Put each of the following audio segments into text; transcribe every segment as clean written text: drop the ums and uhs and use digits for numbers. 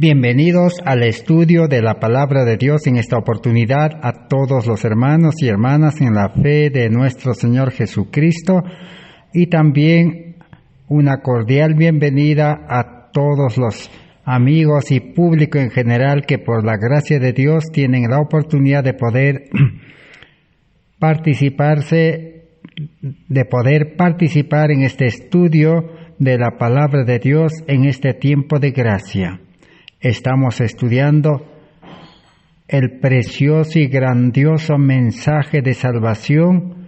Bienvenidos al estudio de la Palabra de Dios en esta oportunidad a todos los hermanos y hermanas en la fe de nuestro Señor Jesucristo y también una cordial bienvenida a todos los amigos y público en general que por la gracia de Dios tienen la oportunidad de poder participar en este estudio de la Palabra de Dios en este tiempo de gracia. Estamos estudiando el precioso y grandioso mensaje de salvación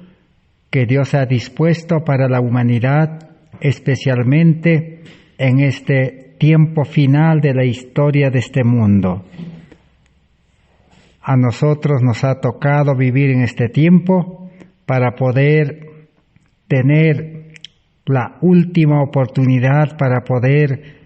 que Dios ha dispuesto para la humanidad, especialmente en este tiempo final de la historia de este mundo. A nosotros nos ha tocado vivir en este tiempo para poder tener la última oportunidad para poder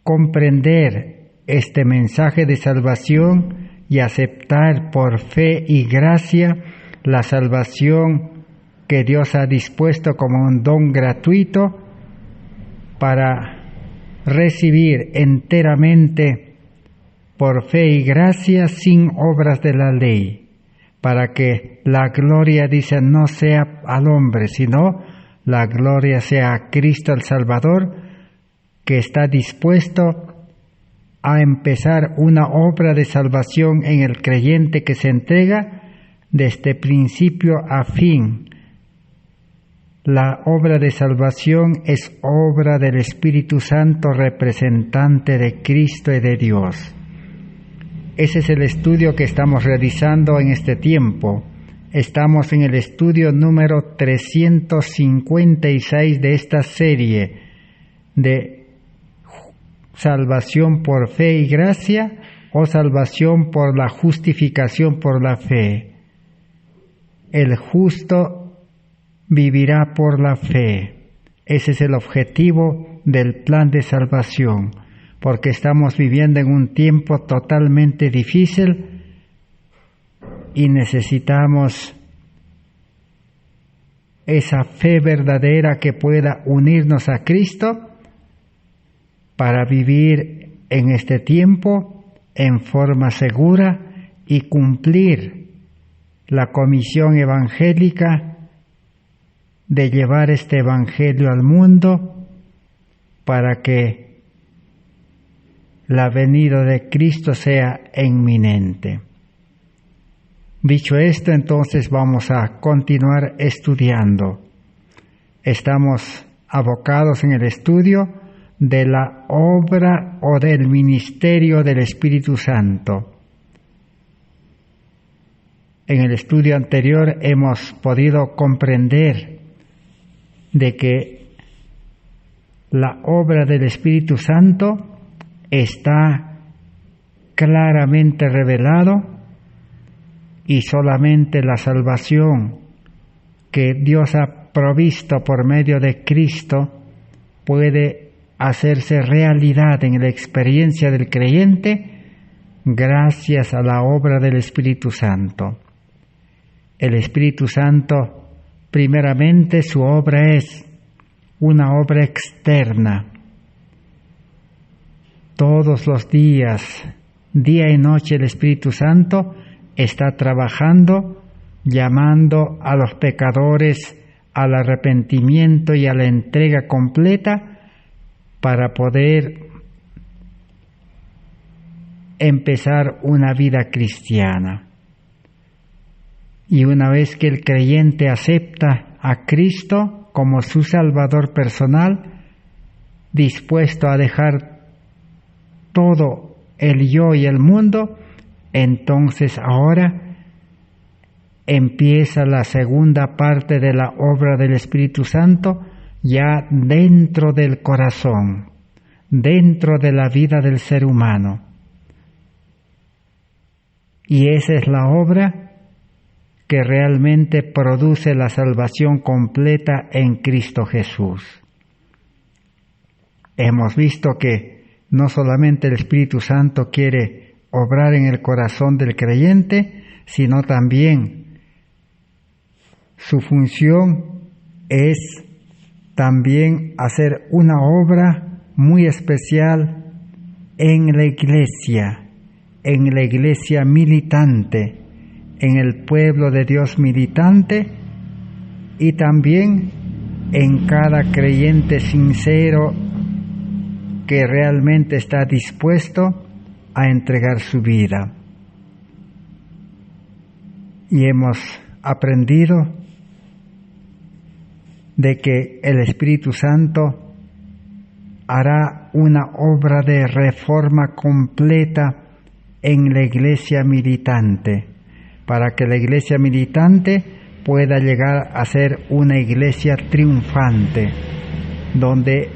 comprender este mensaje de salvación y aceptar por fe y gracia la salvación que Dios ha dispuesto como un don gratuito para recibir enteramente por fe y gracia sin obras de la ley, para que la gloria, dice, no sea al hombre, sino la gloria sea a Cristo el Salvador, que está dispuesto a empezar una obra de salvación en el creyente que se entrega desde principio a fin. La obra de salvación es obra del Espíritu Santo, representante de Cristo y de Dios. Ese es el estudio que estamos realizando en este tiempo. Estamos en el estudio número 356 de esta serie de salvación por fe y gracia o salvación por la justificación por la fe. El justo vivirá por la fe. Ese es el objetivo del plan de salvación, porque estamos viviendo en un tiempo totalmente difícil y necesitamos esa fe verdadera que pueda unirnos a Cristo para vivir en este tiempo en forma segura y cumplir la comisión evangélica de llevar este evangelio al mundo para que la venida de Cristo sea inminente. Dicho esto, entonces vamos a continuar estudiando. Estamos abocados en el estudio de la obra o del ministerio del Espíritu Santo. En el estudio anterior hemos podido comprender de que la obra del Espíritu Santo está claramente revelado y solamente la salvación que Dios ha provisto por medio de Cristo puede hacerse realidad en la experiencia del creyente gracias a la obra del Espíritu Santo. El Espíritu Santo, primeramente, su obra es una obra externa. Todos los días, día y noche, el Espíritu Santo está trabajando, llamando a los pecadores al arrepentimiento y a la entrega completa para poder empezar una vida cristiana. Y una vez que el creyente acepta a Cristo como su Salvador personal, dispuesto a dejar todo el yo y el mundo, entonces ahora empieza la segunda parte de la obra del Espíritu Santo, ya dentro del corazón, dentro de la vida del ser humano. Y esa es la obra que realmente produce la salvación completa en Cristo Jesús. Hemos visto que no solamente el Espíritu Santo quiere obrar en el corazón del creyente, sino también su función es también hacer una obra muy especial en la iglesia militante, en el pueblo de Dios militante y también en cada creyente sincero que realmente está dispuesto a entregar su vida. Y hemos aprendido de que el Espíritu Santo hará una obra de reforma completa en la iglesia militante, para que la iglesia militante pueda llegar a ser una iglesia triunfante, donde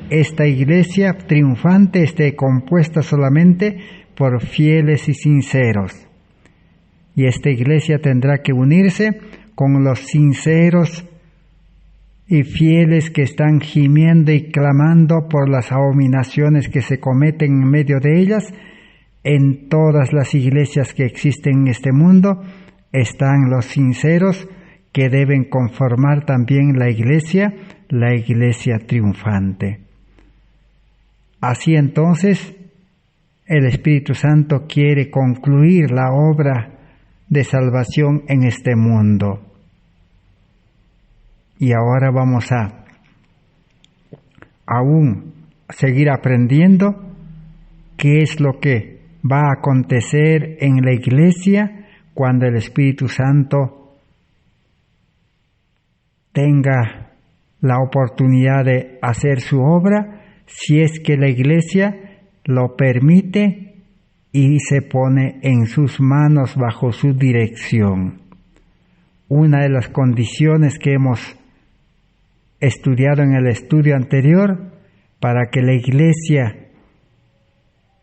esta iglesia triunfante esté compuesta solamente por fieles y sinceros. Y esta iglesia tendrá que unirse con los sinceros y fieles que están gimiendo y clamando por las abominaciones que se cometen en medio de ellas. En todas las iglesias que existen en este mundo están los sinceros que deben conformar también la iglesia triunfante. Así entonces, el Espíritu Santo quiere concluir la obra de salvación en este mundo. Y ahora vamos a aún seguir aprendiendo qué es lo que va a acontecer en la iglesia cuando el Espíritu Santo tenga la oportunidad de hacer su obra, si es que la iglesia lo permite y se pone en sus manos bajo su dirección. Una de las condiciones que hemos estudiado en el estudio anterior, para que la iglesia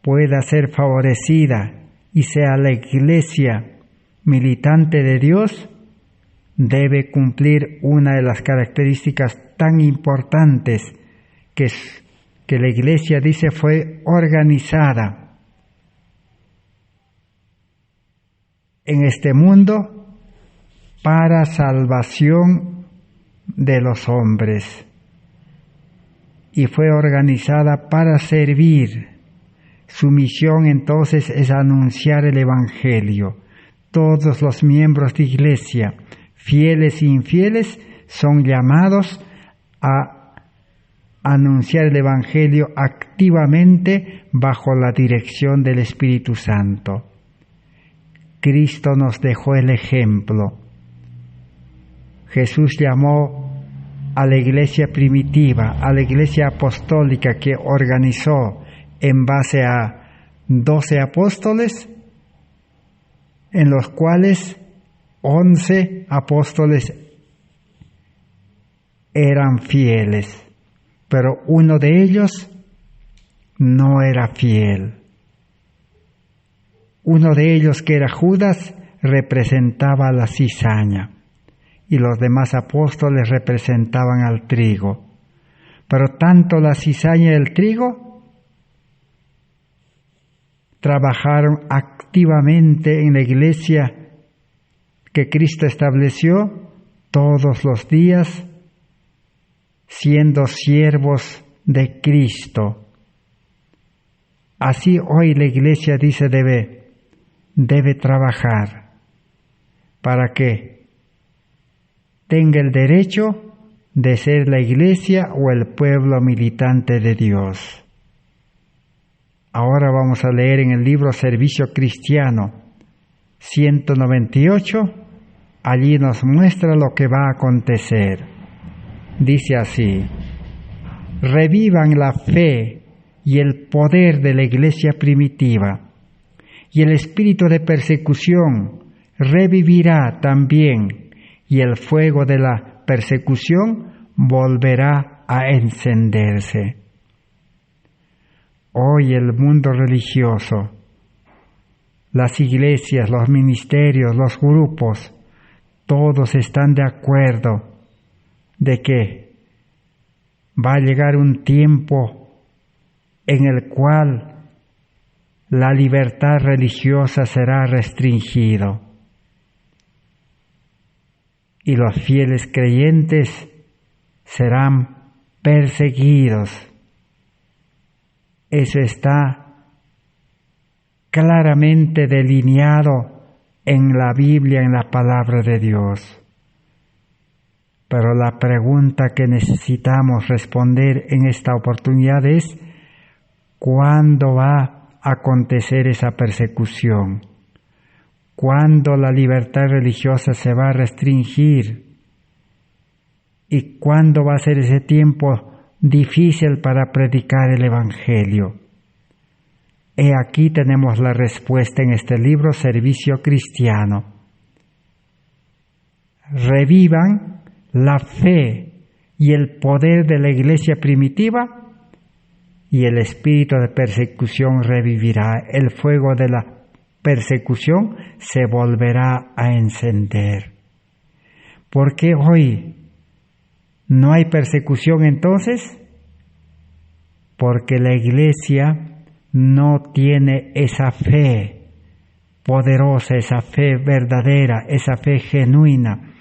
pueda ser favorecida y sea la iglesia militante de Dios, debe cumplir una de las características tan importantes que la iglesia dice fue organizada en este mundo para salvación de los hombres, y fue organizada para servir. Su misión entonces es anunciar el Evangelio. Todos los miembros de iglesia, fieles e infieles, son llamados a anunciar el Evangelio activamente bajo la dirección del Espíritu Santo. Cristo nos dejó el ejemplo. Jesús llamó a la iglesia primitiva, a la iglesia apostólica que organizó en base a 12 apóstoles, en los cuales 11 apóstoles eran fieles, pero uno de ellos no era fiel. Uno de ellos, que era Judas, representaba la cizaña, y los demás apóstoles representaban al trigo. Pero tanto la cizaña y el trigo trabajaron activamente en la iglesia que Cristo estableció todos los días, siendo siervos de Cristo. Así hoy la iglesia dice debe trabajar para que tenga el derecho de ser la iglesia o el pueblo militante de Dios. Ahora vamos a leer en el libro Servicio Cristiano 198, allí nos muestra lo que va a acontecer. Dice así: revivan la fe y el poder de la iglesia primitiva, y el espíritu de persecución revivirá también, y el fuego de la persecución volverá a encenderse. Hoy el mundo religioso, las iglesias, los ministerios, los grupos, todos están de acuerdo de que va a llegar un tiempo en el cual la libertad religiosa será restringida y los fieles creyentes serán perseguidos. Eso está claramente delineado en la Biblia, en la palabra de Dios. Pero la pregunta que necesitamos responder en esta oportunidad es: ¿cuándo va a acontecer esa persecución? ¿Cuándo la libertad religiosa se va a restringir? ¿Y cuándo va a ser ese tiempo difícil para predicar el Evangelio? He aquí tenemos la respuesta en este libro, Servicio Cristiano. Revivan la fe y el poder de la iglesia primitiva, y el espíritu de persecución revivirá. El fuego de la persecución se volverá a encender. ¿Por qué hoy no hay persecución entonces? Porque la iglesia no tiene esa fe poderosa, esa fe verdadera, esa fe genuina,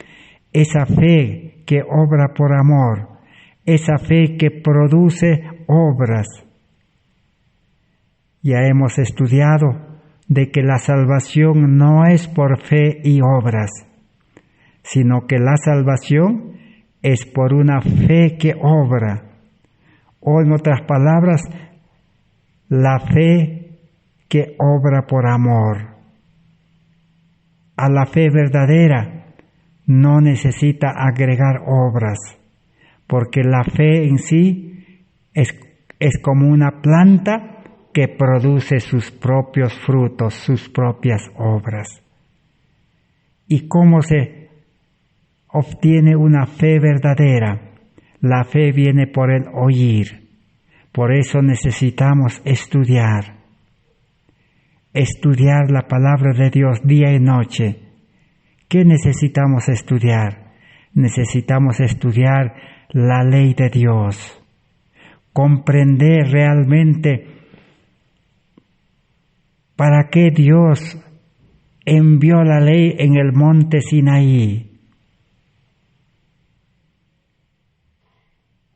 esa fe que obra por amor, esa fe que produce obras. Ya hemos estudiado de que la salvación no es por fe y obras, sino que la salvación es por una fe que obra. O en otras palabras, la fe que obra por amor. A la fe verdadera no necesita agregar obras, porque la fe en sí es como una planta que produce sus propios frutos, sus propias obras. ¿Y cómo se obtiene una fe verdadera? La fe viene por el oír. Por eso necesitamos estudiar la palabra de Dios día y noche. ¿Qué necesitamos estudiar? Necesitamos estudiar la ley de Dios, comprender realmente para qué Dios envió la ley en el monte Sinaí.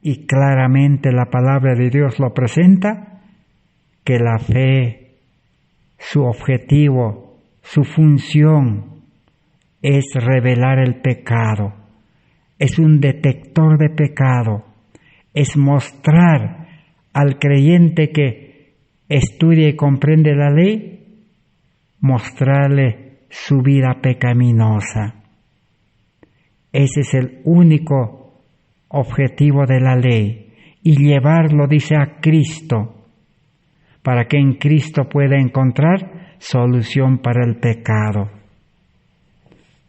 Y claramente la palabra de Dios lo presenta, que la fe, su objetivo, su función es revelar el pecado, es un detector de pecado, es mostrar al creyente que estudia y comprende la ley, mostrarle su vida pecaminosa. Ese es el único objetivo de la ley, y llevarlo, dice, a Cristo, para que en Cristo pueda encontrar solución para el pecado.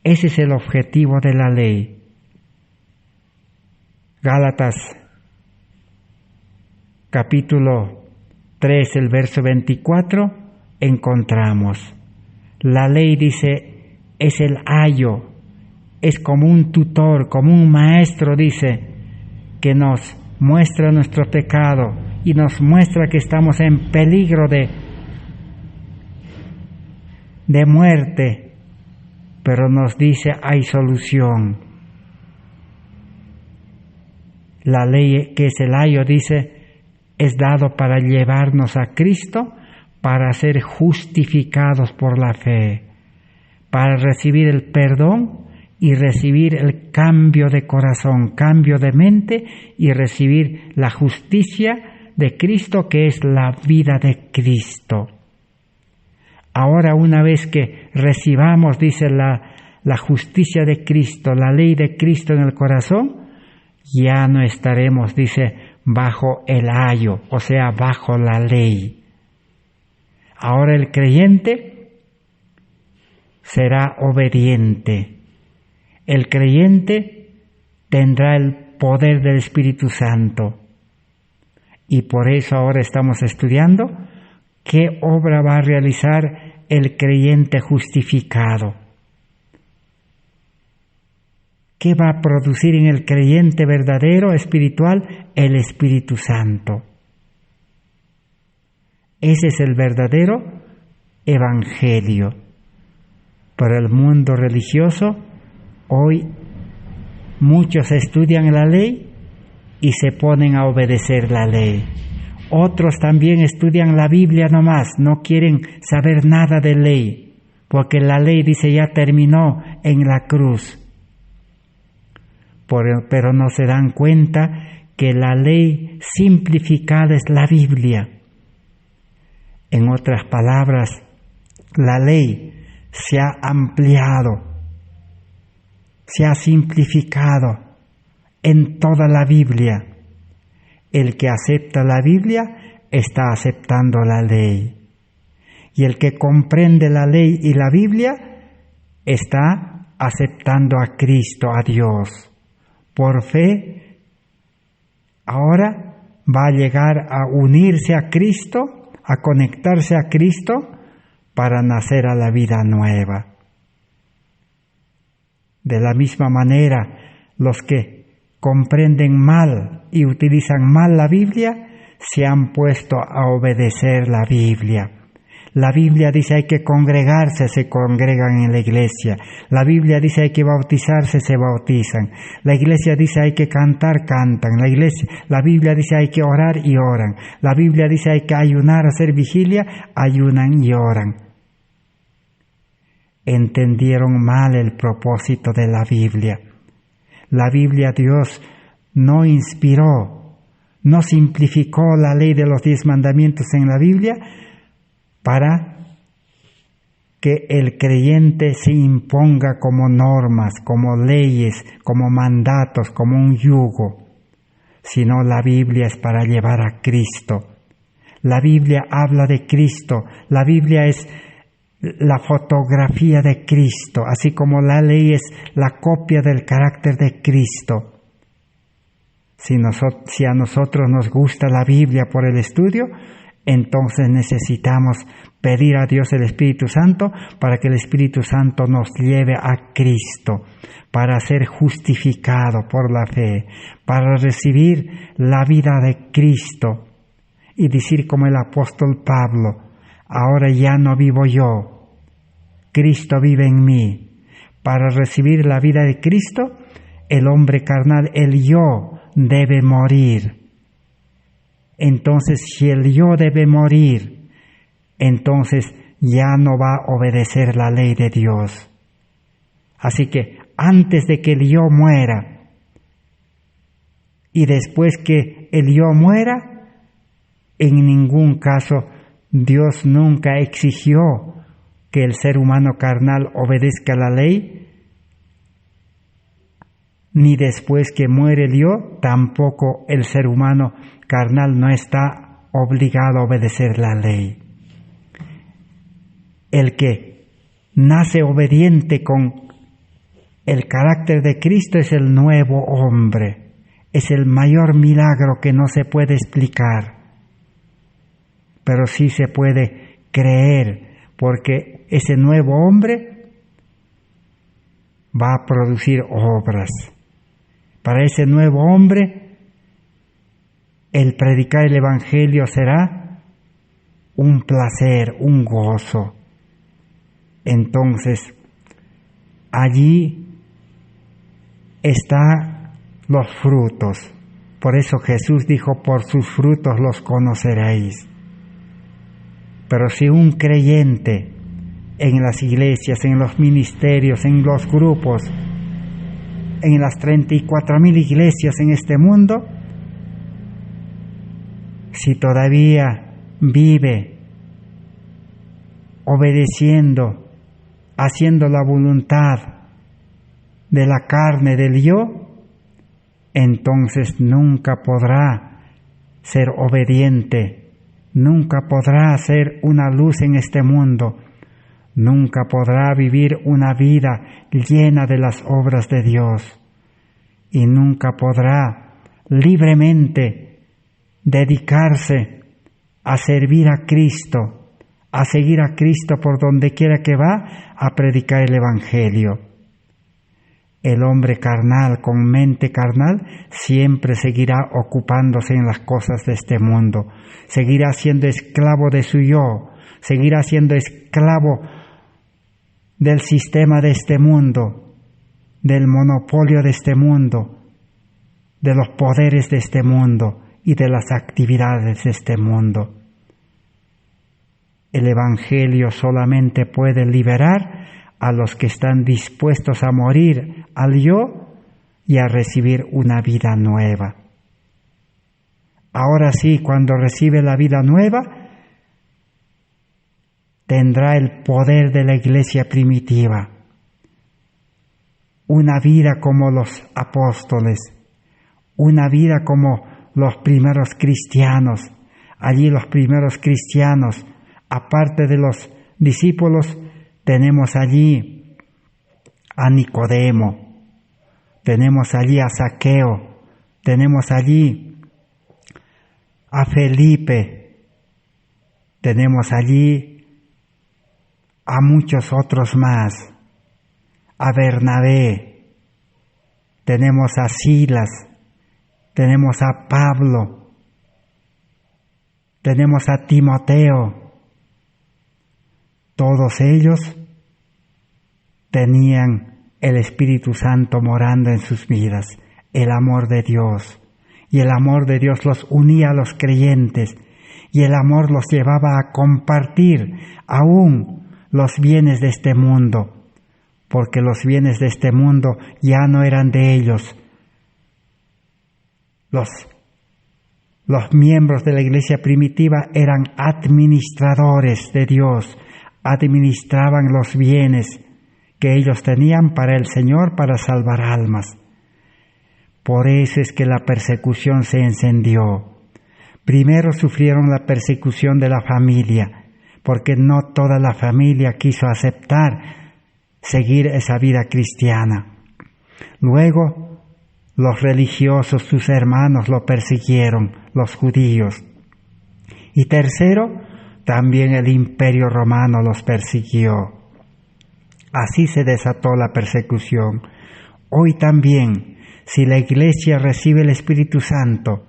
Ese es el objetivo de la ley. Gálatas capítulo 3, el verso 24, encontramos. La ley, dice, es el ayo, es como un tutor, como un maestro, dice, que nos muestra nuestro pecado y nos muestra que estamos en peligro de muerte, pero nos dice hay solución. La ley, que es el ayo, dice, es dado para llevarnos a Cristo, para ser justificados por la fe, para recibir el perdón y recibir el cambio de corazón, cambio de mente, y recibir la justicia de Cristo, que es la vida de Cristo. Ahora, una vez que recibamos, dice, la justicia de Cristo, la ley de Cristo en el corazón, ya no estaremos, dice, bajo el ayo, o sea, bajo la ley. Ahora el creyente será obediente. El creyente tendrá el poder del Espíritu Santo. Y por eso ahora estamos estudiando qué obra va a realizar el creyente justificado. ¿Qué va a producir en el creyente verdadero, espiritual? El Espíritu Santo. Ese es el verdadero evangelio. Para el mundo religioso, hoy muchos estudian la ley y se ponen a obedecer la ley. Otros también estudian la Biblia nomás, no quieren saber nada de ley, porque la ley dice ya terminó en la cruz. Pero no se dan cuenta que la ley simplificada es la Biblia. En otras palabras, la ley se ha ampliado, se ha simplificado en toda la Biblia. El que acepta la Biblia está aceptando la ley. Y el que comprende la ley y la Biblia está aceptando a Cristo, a Dios. Por fe, ahora va a llegar a unirse a Cristo, a conectarse a Cristo para nacer a la vida nueva. De la misma manera, los que comprenden mal y utilizan mal la Biblia, se han puesto a obedecer la Biblia. La Biblia dice hay que congregarse, se congregan en la iglesia. La Biblia dice hay que bautizarse, se bautizan. La iglesia dice hay que cantar, cantan. La Biblia dice hay que orar y oran. La Biblia dice hay que ayunar, hacer vigilia, ayunan y oran. Entendieron mal el propósito de la Biblia. La Biblia Dios no inspiró, no simplificó la ley de los 10 mandamientos en la Biblia para que el creyente se imponga como normas, como leyes, como mandatos, como un yugo, sino la Biblia es para llevar a Cristo. La Biblia habla de Cristo, la Biblia es la fotografía de Cristo, así como la ley es la copia del carácter de Cristo. Si a nosotros nos gusta la Biblia por el estudio, entonces necesitamos pedir a Dios el Espíritu Santo para que el Espíritu Santo nos lleve a Cristo, para ser justificado por la fe, para recibir la vida de Cristo y decir como el apóstol Pablo, ahora ya no vivo yo, Cristo vive en mí. Para recibir la vida de Cristo, el hombre carnal, el yo, debe morir. Entonces, si el yo debe morir, entonces ya no va a obedecer la ley de Dios. Así que antes de que el yo muera y después que el yo muera, en ningún caso Dios nunca exigió que el ser humano carnal obedezca la ley, ni después que muere el yo, tampoco el ser humano carnal no está obligado a obedecer la ley. El que nace obediente con el carácter de Cristo es el nuevo hombre, es el mayor milagro que no se puede explicar, pero sí se puede creer, porque ese nuevo hombre va a producir obras. Para ese nuevo hombre, el predicar el Evangelio será un placer, un gozo. Entonces, allí están los frutos. Por eso Jesús dijo, por sus frutos los conoceréis. Pero si un creyente en las iglesias, en los ministerios, en los grupos, en las 34,000 iglesias en este mundo, si todavía vive obedeciendo, haciendo la voluntad de la carne del yo, entonces nunca podrá ser obediente, nunca podrá ser una luz en este mundo, nunca podrá vivir una vida llena de las obras de Dios y nunca podrá libremente dedicarse a servir a Cristo, a seguir a Cristo por donde quiera que va, a predicar el Evangelio. El hombre carnal, con mente carnal, siempre seguirá ocupándose en las cosas de este mundo, seguirá siendo esclavo de su yo, seguirá siendo esclavo del sistema de este mundo, del monopolio de este mundo, de los poderes de este mundo, y de las actividades de este mundo. El Evangelio solamente puede liberar a los que están dispuestos a morir al yo y a recibir una vida nueva. Ahora sí, cuando recibe la vida nueva, tendrá el poder de la iglesia primitiva. Una vida como los apóstoles, una vida como los primeros cristianos. Allí los primeros cristianos, aparte de los discípulos, tenemos allí a Nicodemo, tenemos allí a Zaqueo, tenemos allí a Felipe, tenemos allí a muchos otros más, a Bernabé, tenemos a Silas, tenemos a Pablo, tenemos a Timoteo. Todos ellos tenían el Espíritu Santo morando en sus vidas, el amor de Dios. Y el amor de Dios los unía a los creyentes, y el amor los llevaba a compartir aún los bienes de este mundo, porque los bienes de este mundo ya no eran de ellos. Los miembros de la iglesia primitiva eran administradores de Dios, administraban los bienes que ellos tenían para el Señor, para salvar almas. Por eso es que la persecución se encendió. Primero sufrieron la persecución de la familia, porque no toda la familia quiso aceptar seguir esa vida cristiana. Luego, los religiosos, sus hermanos, lo persiguieron, los judíos. Y tercero, también el Imperio Romano los persiguió. Así se desató la persecución. Hoy también, si la Iglesia recibe el Espíritu Santo,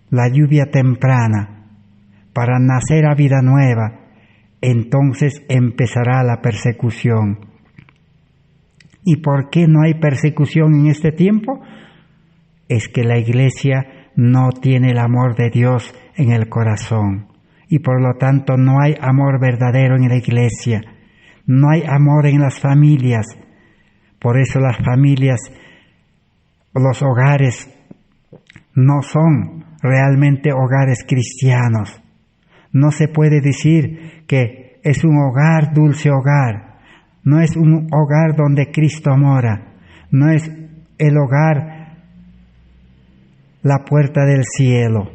la lluvia temprana, para nacer a vida nueva, entonces empezará la persecución. ¿Y por qué no hay persecución en este tiempo? Es que la Iglesia no tiene el amor de Dios en el corazón. Y por lo tanto no hay amor verdadero en la iglesia, no hay amor en las familias. Por eso las familias, los hogares, no son realmente hogares cristianos. No se puede decir que es un hogar, dulce hogar. No es un hogar donde Cristo mora. No es el hogar, la puerta del cielo.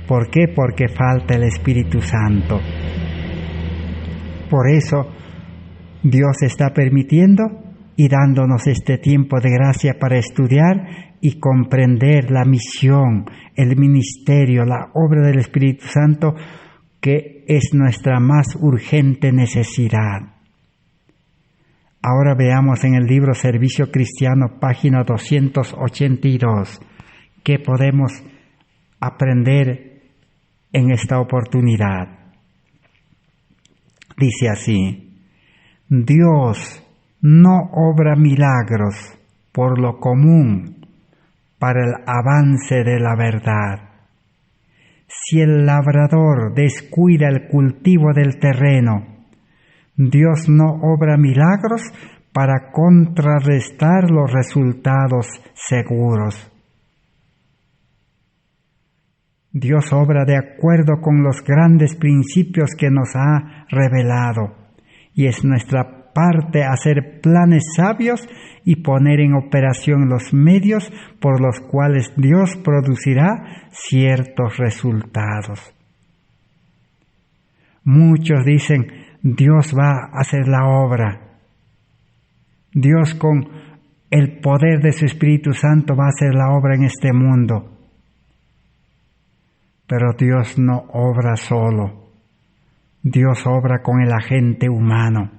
¿Por qué? Porque falta el Espíritu Santo. Por eso Dios está permitiendo y dándonos este tiempo de gracia para estudiar y comprender la misión, el ministerio, la obra del Espíritu Santo, que es nuestra más urgente necesidad. Ahora veamos en el libro Servicio Cristiano, página 282, qué podemos aprender en esta oportunidad. Dice así: Dios no obra milagros por lo común para el avance de la verdad. Si el labrador descuida el cultivo del terreno, Dios no obra milagros para contrarrestar los resultados seguros. Dios obra de acuerdo con los grandes principios que nos ha revelado, y es nuestra parte hacer planes sabios y poner en operación los medios por los cuales Dios producirá ciertos resultados. Muchos dicen: Dios va a hacer la obra. Dios, con el poder de su Espíritu Santo, va a hacer la obra en este mundo. Pero Dios no obra solo. Dios obra con el agente humano.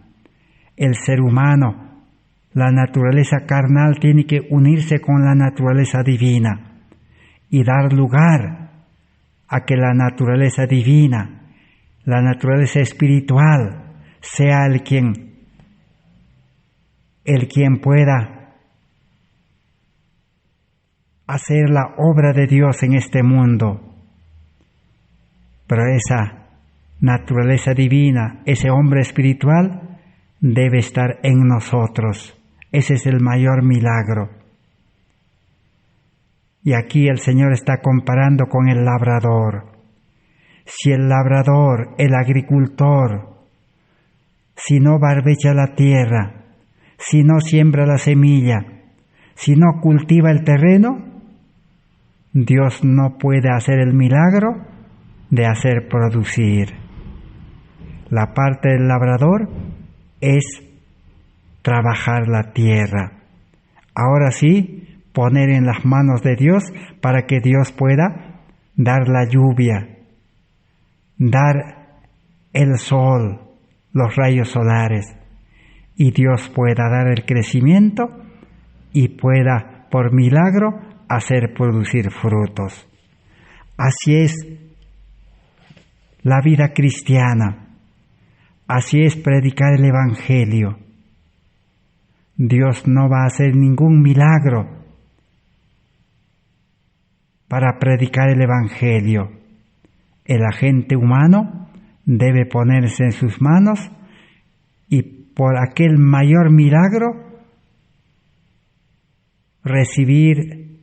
El ser humano, la naturaleza carnal, tiene que unirse con la naturaleza divina y dar lugar a que la naturaleza divina, la naturaleza espiritual, sea el quien pueda hacer la obra de Dios en este mundo. Pero esa naturaleza divina, ese hombre espiritual, debe estar en nosotros. Ese es el mayor milagro. Y aquí el Señor está comparando con el labrador. Si el labrador, el agricultor, si no barbecha la tierra, si no siembra la semilla, si no cultiva el terreno, Dios no puede hacer el milagro de hacer producir. La parte del labrador es trabajar la tierra. Ahora sí, poner en las manos de Dios para que Dios pueda dar la lluvia, dar el sol, los rayos solares, y Dios pueda dar el crecimiento y pueda, por milagro, hacer producir frutos. Así es la vida cristiana, así es predicar el Evangelio. Dios no va a hacer ningún milagro para predicar el Evangelio. El agente humano debe ponerse en sus manos y por aquel mayor milagro recibir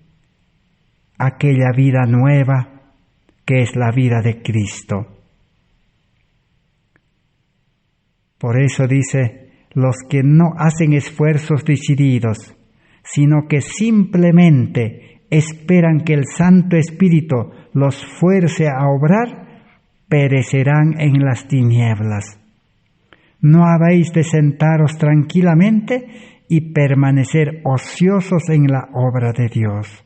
aquella vida nueva que es la vida de Cristo. Por eso dice, los que no hacen esfuerzos decididos, sino que simplemente esperan que el Santo Espíritu los fuerce a obrar, perecerán en las tinieblas. ¿No habéis de sentaros tranquilamente y permanecer ociosos en la obra de Dios?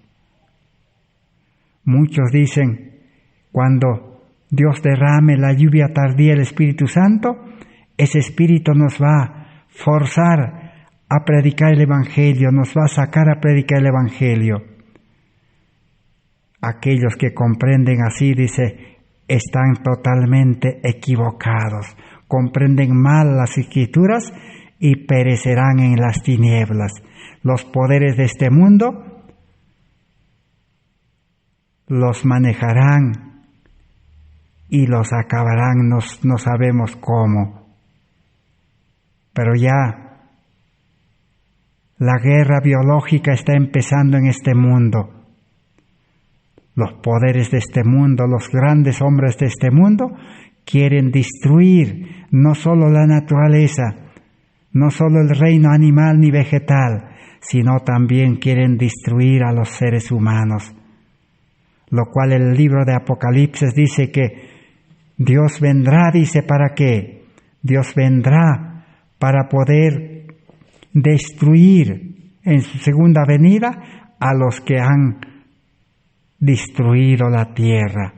Muchos dicen, cuando Dios derrame la lluvia tardía del Espíritu Santo, ese Espíritu nos va a forzar a predicar el Evangelio, nos va a sacar a predicar el Evangelio. Aquellos que comprenden así, dice, están totalmente equivocados, comprenden mal las Escrituras y perecerán en las tinieblas. Los poderes de este mundo los manejarán y los acabarán, no sabemos cómo. Pero ya la guerra biológica está empezando en este mundo. Los poderes de este mundo, los grandes hombres de este mundo, quieren destruir no solo la naturaleza, no solo el reino animal ni vegetal, sino también quieren destruir a los seres humanos. Lo cual el libro de Apocalipsis dice que Dios vendrá, dice, ¿para qué? Dios vendrá para poder destruir en su segunda venida a los que han destruido la tierra.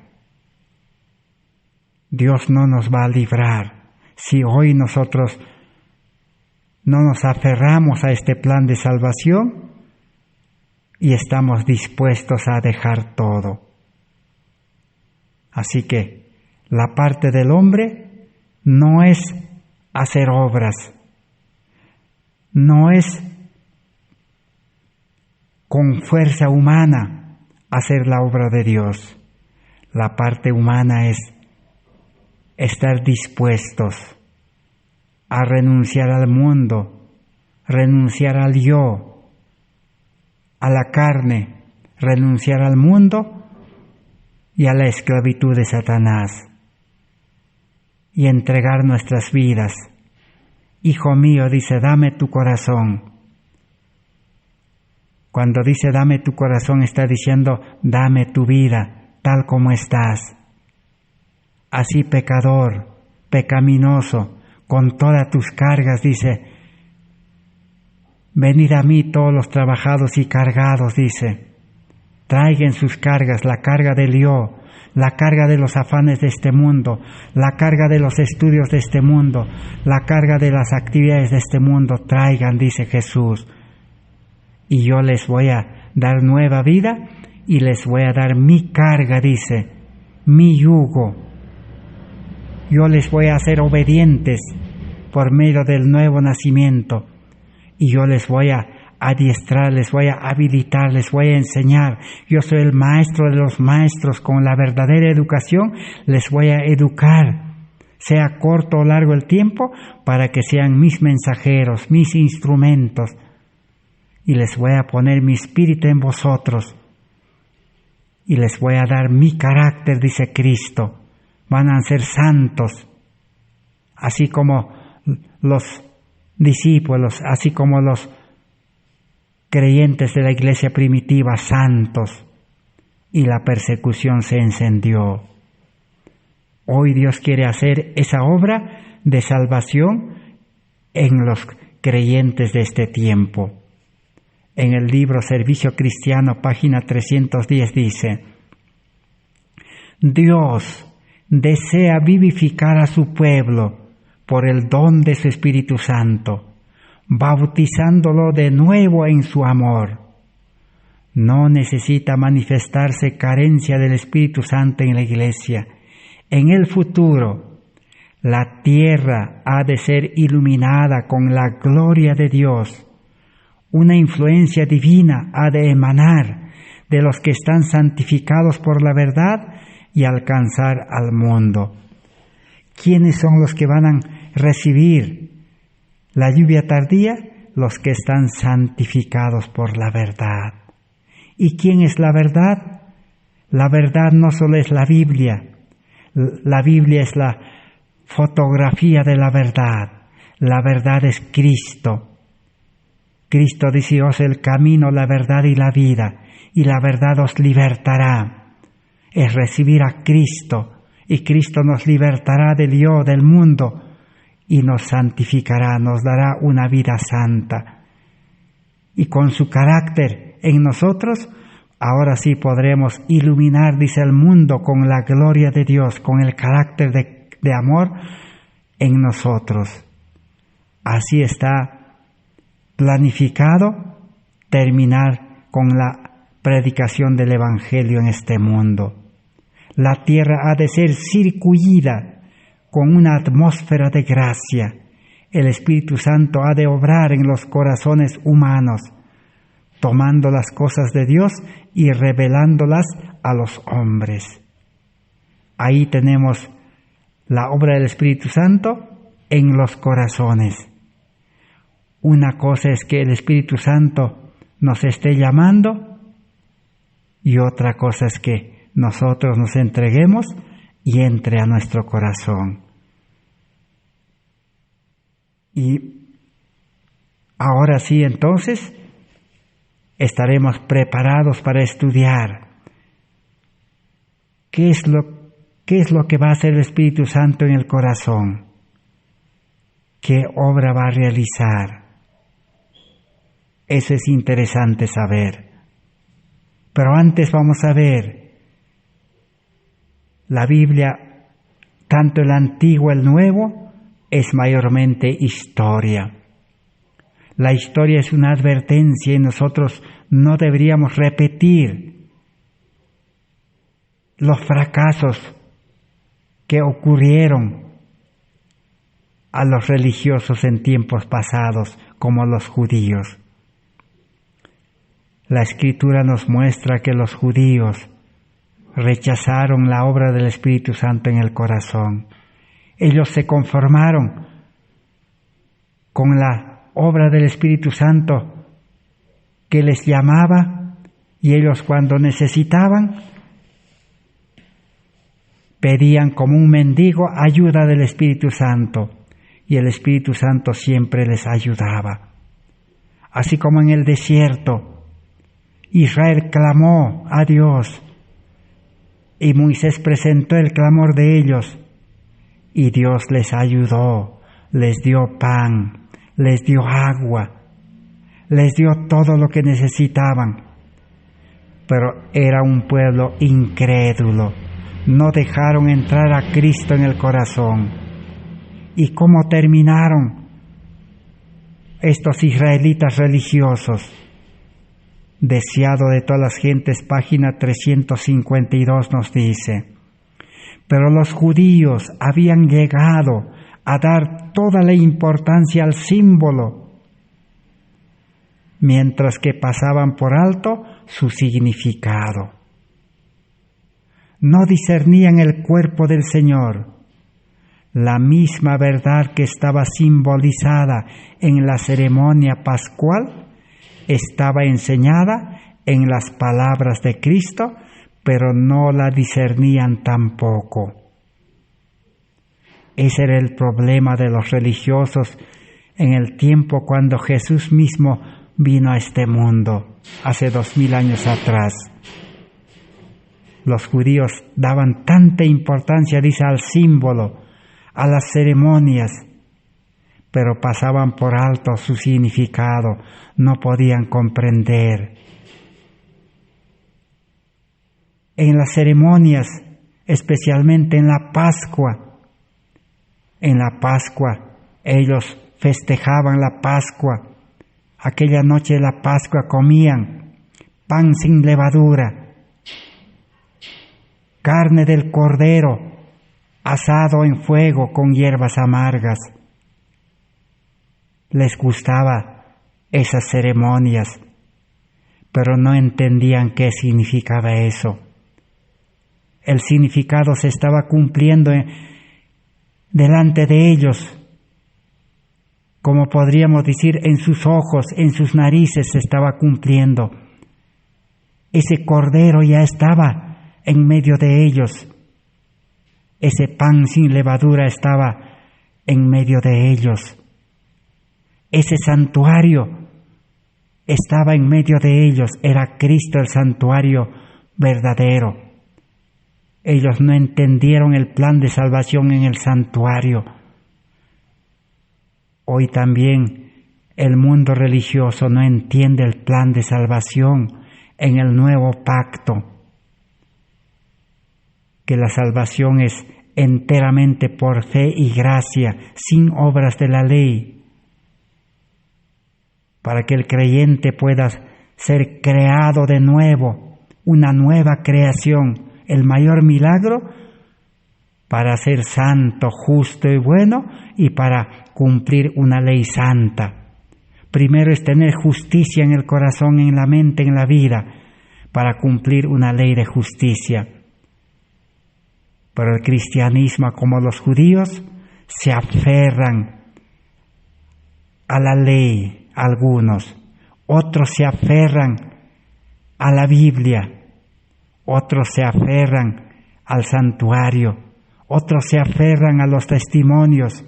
Dios no nos va a librar si hoy nosotros no nos aferramos a este plan de salvación y estamos dispuestos a dejar todo. Así que la parte del hombre no es hacer obras, no es con fuerza humana hacer la obra de Dios. La parte humana es estar dispuestos a renunciar al mundo, renunciar al yo, a la carne, renunciar al mundo y a la esclavitud de Satanás y entregar nuestras vidas. Hijo mío, dice, dame tu corazón. Cuando dice dame tu corazón, está diciendo dame tu vida tal como estás. Así pecador, pecaminoso, con todas tus cargas, dice, venid a mí todos los trabajados y cargados, dice, traigan sus cargas, la carga del yo, la carga de los afanes de este mundo, la carga de los estudios de este mundo, la carga de las actividades de este mundo, traigan, dice Jesús, y yo les voy a dar nueva vida y les voy a dar mi carga, dice, mi yugo. Yo les voy a hacer obedientes por medio del nuevo nacimiento y yo les voy a adiestrar, les voy a habilitar, les voy a enseñar. Yo soy el maestro de los maestros. Con la verdadera educación les voy a educar, sea corto o largo el tiempo, para que sean mis mensajeros, mis instrumentos. Y les voy a poner mi espíritu en vosotros. Y les voy a dar mi carácter, dice Cristo. Van a ser santos, así como los discípulos, así como los creyentes de la iglesia primitiva, santos. Y la persecución se encendió. Hoy Dios quiere hacer esa obra de salvación en los creyentes de este tiempo. En el libro Servicio Cristiano, página 310, dice: Dios desea vivificar a su pueblo por el don de su Espíritu Santo, bautizándolo de nuevo en su amor. No necesita manifestarse carencia del Espíritu Santo en la iglesia. En el futuro, la tierra ha de ser iluminada con la gloria de Dios. Una influencia divina ha de emanar de los que están santificados por la verdad y alcanzar al mundo. ¿Quiénes son los que van a recibir la lluvia tardía? Los que están santificados por la verdad. ¿Y quién es la verdad? La verdad no solo es la Biblia. La Biblia es la fotografía de la verdad. La verdad es Cristo. Cristo dice: yo soy el camino, la verdad y la vida, y la verdad os libertará. Es recibir a Cristo, y Cristo nos libertará del yo, del mundo, y nos santificará, nos dará una vida santa. Y con su carácter en nosotros, ahora sí podremos iluminar, dice, el mundo con la gloria de Dios, con el carácter de amor en nosotros. Así está planificado terminar con la predicación del Evangelio en este mundo. La tierra ha de ser circullida con una atmósfera de gracia. El Espíritu Santo ha de obrar en los corazones humanos, tomando las cosas de Dios y revelándolas a los hombres. Ahí tenemos la obra del Espíritu Santo en los corazones. Una cosa es que el Espíritu Santo nos esté llamando, y otra cosa es que nosotros nos entreguemos y entre a nuestro corazón. Y ahora sí, entonces, estaremos preparados para estudiar qué es lo que va a hacer el Espíritu Santo en el corazón, qué obra va a realizar. Eso es interesante saber. Pero antes vamos a ver la Biblia, tanto el Antiguo, el Nuevo, es mayormente historia. La historia es una advertencia y nosotros no deberíamos repetir los fracasos que ocurrieron a los religiosos en tiempos pasados, como los judíos. La Escritura nos muestra que los judíos rechazaron la obra del Espíritu Santo en el corazón. Ellos se conformaron con la obra del Espíritu Santo que les llamaba, y ellos cuando necesitaban pedían como un mendigo ayuda del Espíritu Santo, y el Espíritu Santo siempre les ayudaba. Así como en el desierto Israel clamó a Dios y Moisés presentó el clamor de ellos, y Dios les ayudó, les dio pan, les dio agua, les dio todo lo que necesitaban. Pero era un pueblo incrédulo, no dejaron entrar a Cristo en el corazón. ¿Y cómo terminaron estos israelitas religiosos? Deseado de todas las gentes, página 352 nos dice: pero los judíos habían llegado a dar toda la importancia al símbolo mientras que pasaban por alto su significado. No discernían el cuerpo del Señor, la misma verdad que estaba simbolizada en la ceremonia pascual, estaba enseñada en las palabras de Cristo, pero no la discernían tampoco. Ese era el problema de los religiosos en el tiempo cuando Jesús mismo vino a este mundo, hace 2000 años atrás. Los judíos daban tanta importancia, dice, al símbolo, a las ceremonias, pero pasaban por alto su significado, no podían comprender. En las ceremonias, especialmente en la Pascua, ellos festejaban la Pascua. Aquella noche de la Pascua comían pan sin levadura, carne del cordero asado en fuego con hierbas amargas. Les gustaba esas ceremonias, pero no entendían qué significaba eso. El significado se estaba cumpliendo delante de ellos, como podríamos decir, en sus ojos, en sus narices se estaba cumpliendo. Ese cordero ya estaba en medio de ellos. Ese pan sin levadura estaba en medio de ellos. Ese santuario estaba en medio de ellos. Era Cristo el santuario verdadero. Ellos no entendieron el plan de salvación en el santuario. Hoy también el mundo religioso no entiende el plan de salvación en el nuevo pacto, que la salvación es enteramente por fe y gracia, sin obras de la ley, para que el creyente pueda ser creado de nuevo, una nueva creación, el mayor milagro para ser santo, justo y bueno y para cumplir una ley santa. Primero es tener justicia en el corazón, en la mente, en la vida, para cumplir una ley de justicia. Pero el cristianismo, como los judíos, se aferran a la ley, algunos. Otros se aferran a la Biblia. Otros se aferran al santuario. Otros se aferran a los testimonios.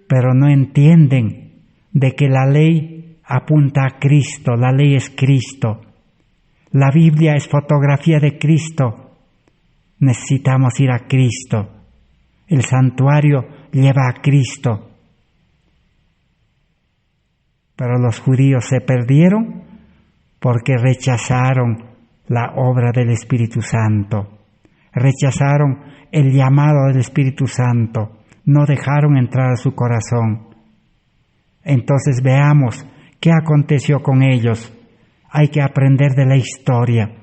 Pero no entienden de que la ley apunta a Cristo, la ley es Cristo. La Biblia es fotografía de Cristo. Necesitamos ir a Cristo. El santuario lleva a Cristo. Pero los judíos se perdieron porque rechazaron la obra del Espíritu Santo. Rechazaron el llamado del Espíritu Santo. No dejaron entrar a su corazón. Entonces veamos qué aconteció con ellos. Hay que aprender de la historia.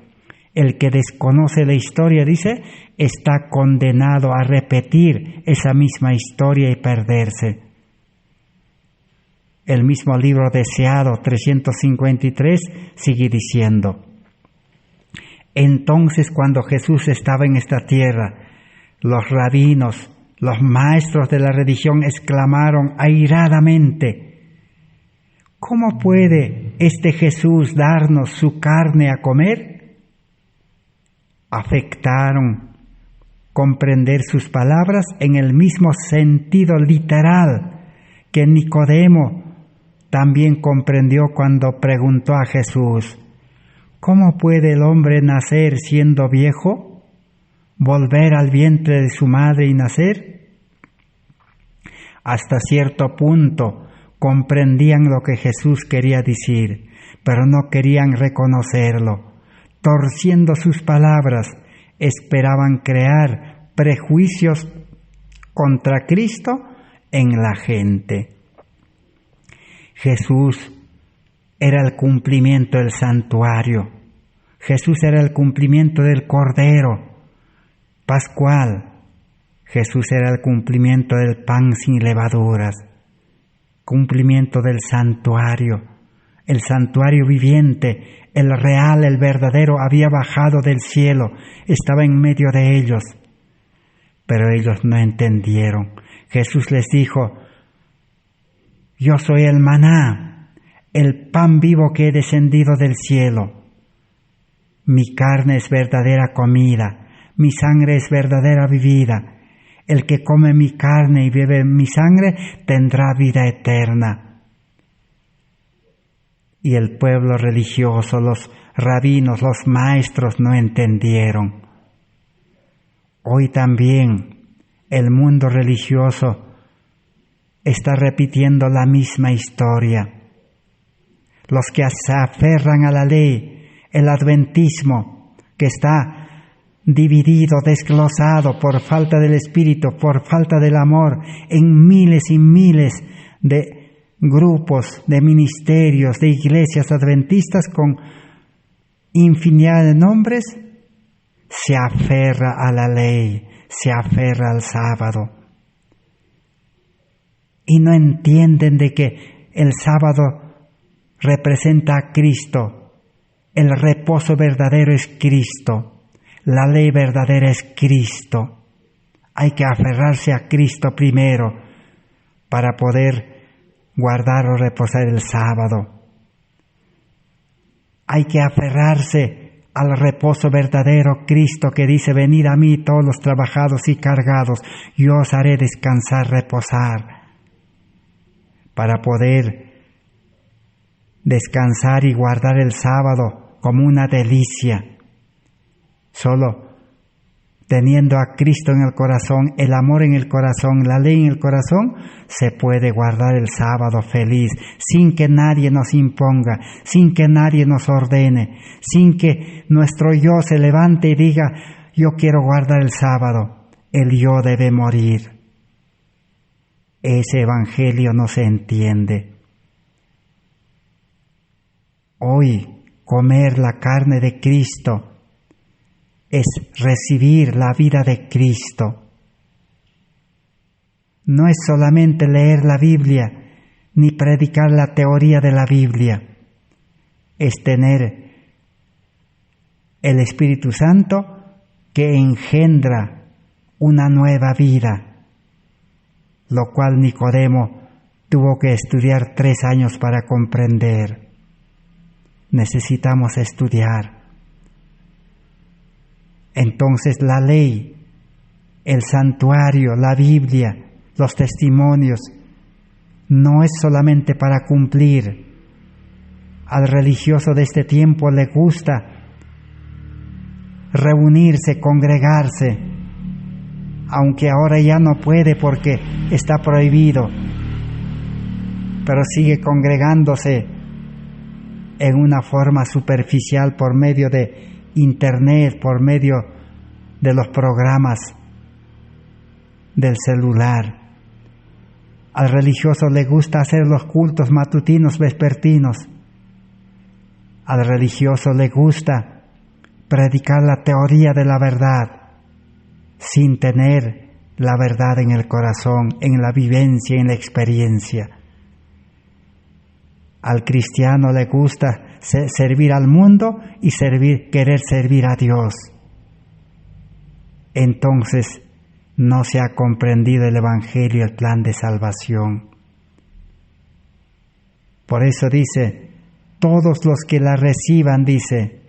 El que desconoce la historia, dice, está condenado a repetir esa misma historia y perderse. El mismo libro deseado, 353, sigue diciendo: entonces, cuando Jesús estaba en esta tierra, los rabinos, los maestros de la religión exclamaron airadamente: ¿cómo puede este Jesús darnos su carne a comer? Afectaron comprender sus palabras en el mismo sentido literal que Nicodemo también comprendió cuando preguntó a Jesús: ¿cómo puede el hombre nacer siendo viejo? ¿Volver al vientre de su madre y nacer? Hasta cierto punto comprendían lo que Jesús quería decir, pero no querían reconocerlo. Torciendo sus palabras, esperaban crear prejuicios contra Cristo en la gente. Jesús era el cumplimiento del santuario. Jesús era el cumplimiento del Cordero pascual. Jesús era el cumplimiento del pan sin levaduras. cumplimiento del santuario. El santuario viviente, el real, el verdadero, había bajado del cielo, estaba en medio de ellos. Pero ellos no entendieron. Jesús les dijo: yo soy el maná, el pan vivo que he descendido del cielo. Mi carne es verdadera comida, mi sangre es verdadera bebida. El que come mi carne y bebe mi sangre tendrá vida eterna. Y el pueblo religioso, los rabinos, los maestros no entendieron. Hoy también el mundo religioso está repitiendo la misma historia. Los que se aferran a la ley, el adventismo, que está dividido, desglosado por falta del Espíritu, por falta del amor, en miles y miles de grupos, de ministerios, de iglesias adventistas con infinidad de nombres, se aferra a la ley, se aferra al sábado. Y no entienden de que el sábado representa a Cristo, el reposo verdadero es Cristo. La ley verdadera es Cristo. Hay que aferrarse a Cristo primero para poder guardar o reposar el sábado. Hay que aferrarse al reposo verdadero Cristo que dice: venid a mí todos los trabajados y cargados, yo os haré descansar, reposar. Para poder descansar y guardar el sábado como una delicia. Solo teniendo a Cristo en el corazón, el amor en el corazón, la ley en el corazón, se puede guardar el sábado feliz, sin que nadie nos imponga, sin que nadie nos ordene, sin que nuestro yo se levante y diga: yo quiero guardar el sábado. El yo debe morir. Ese evangelio no se entiende. Hoy, comer la carne de Cristo es recibir la vida de Cristo. No es solamente leer la Biblia, ni predicar la teoría de la Biblia. Es tener el Espíritu Santo que engendra una nueva vida, lo cual Nicodemo tuvo que estudiar 3 años para comprender. Necesitamos estudiar. Entonces la ley, el santuario, la Biblia, los testimonios, no es solamente para cumplir. Al religioso de este tiempo le gusta reunirse, congregarse, aunque ahora ya no puede porque está prohibido, pero sigue congregándose en una forma superficial por medio de Internet, por medio de los programas del celular. Al religioso le gusta hacer los cultos matutinos, vespertinos. Al religioso le gusta predicar la teoría de la verdad sin tener la verdad en el corazón, en la vivencia, en la experiencia. Al cristiano le gusta servir al mundo y querer servir a Dios. Entonces no se ha comprendido el Evangelio, el plan de salvación. Por eso dice: todos los que la reciban, dice,